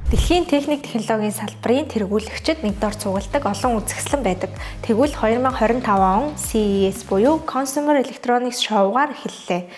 Дэлхийн техник технологийн салбарын тэргүүлэгчид нэгдүгээр цугладаг олон үзэсгэлэн байдаг. Тэгвэл 2025 он CES буюу Consumer Electronics Show-гаар эхэллээ.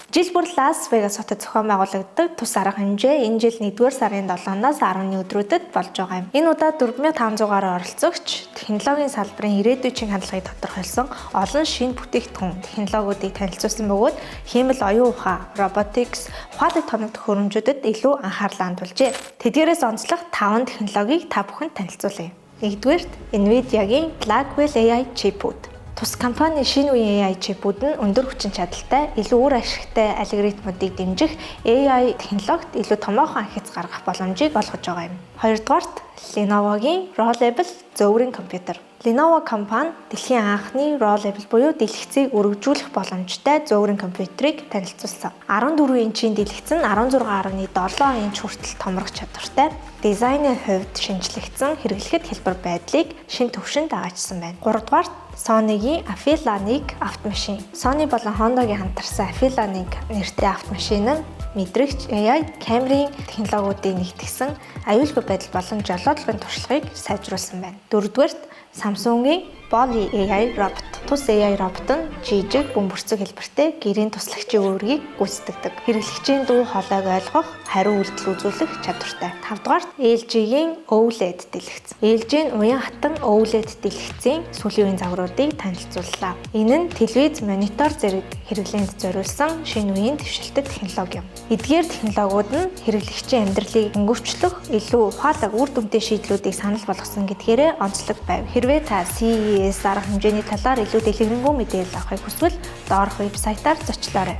Жил бүр Лас Вегас хотод зохион байгуулагддаг тус арга хэмжээ энэ жил 1-р сарын 7-наас 10-ны өдрүүдэд болж байгаа юм. Энэ удаад 4500 гаруй оролцогч технологийн салбарын ирээдүйн чиг хандлагыг тодорхойлсон олон шинэ бүтээгдэхүүн технологиудыг танилцуулсан бөгөөд хиймэл оюун ухаан, robotics, ухаалаг тоногдох хөрөмжүүдэд илүү анхаарлаа хандуулжээ. Тэдгээрээс онцлог 5 технологиг та бүхэнд танилцуулъя. Нэгдүгээрт Nvidia-гийн Blackwell AI чипүүд. Тус компани шинэ үеийн AI чипүүд нь өндөр хүчин чадалтай, илүү үр ашигтай алгоритмуудыг дэмжих AI технологид илүү томоохон анхиц гаргах боломжийг олгож байгаа юм. Хоёрдугаарт Lenovo-гийн Rollable зөөврийн компьютер. Lenovo компани дэлхийн анхны Rollable буюу дэлгэцийг өргөжүүлэх боломжтой зөөврийн компьютерийг танилцуулсан. 14 инчийн дэлгэц нь 16.7 инч хүртэл томрох чадвартай. Дизайнын хувьд шинжлэгдсэн хэрэглэхэд хэлбэр байдлыг шинэ түвшинд дагаажсан байна. Гуравдугаарт Sony-гийн Afeela-ыг автомашин. Sony болон Honda-гийн хамтарсан Afeela-ыг нэртэй автомашин нь мэдрэгч AI камерын технологиудыг нэгтгэсэн аюулгүй байдал болон жолоодлогын туршлагыг сайжруулсан байна. Дөрөвдүгээрт Samsung-гийн Poly AI робот. Тус AI робот нь жижиг бөмбөрцөг хэлбэртэй гэрийн туслагчийн үүргийг гүйцэтгэдэг. Хэрэглэгчийн дуу хоолойг ойлгох, хариу үйлдэл үзүүлэх чадвартай. Тавдугаарт LG-гийн OLED дэлгэц. LG нь уян хатан OLED дэлгэцийн сүүлийн үеийн загваруудыг танилцууллаа. Энэ нь телевиз, монитор зэрэг хэрэглээнд зориулсан шинэ үеийн дэвшилтэт технологи юм. Эдгээр технологиуд нь хэрэглэгчийн амьдралыг хөнгөвчлөх, илүү ухаалаг үр дүнтэй шийдлүүдийг санал болгосон гэдгээрээ онцлог байв. Хэрвээ та CES арга хэмжээний талаар илүү дэлгэрэнгүй мэдээлэл авахыг хүсвэл доорх вебсайтаар зочлоорой.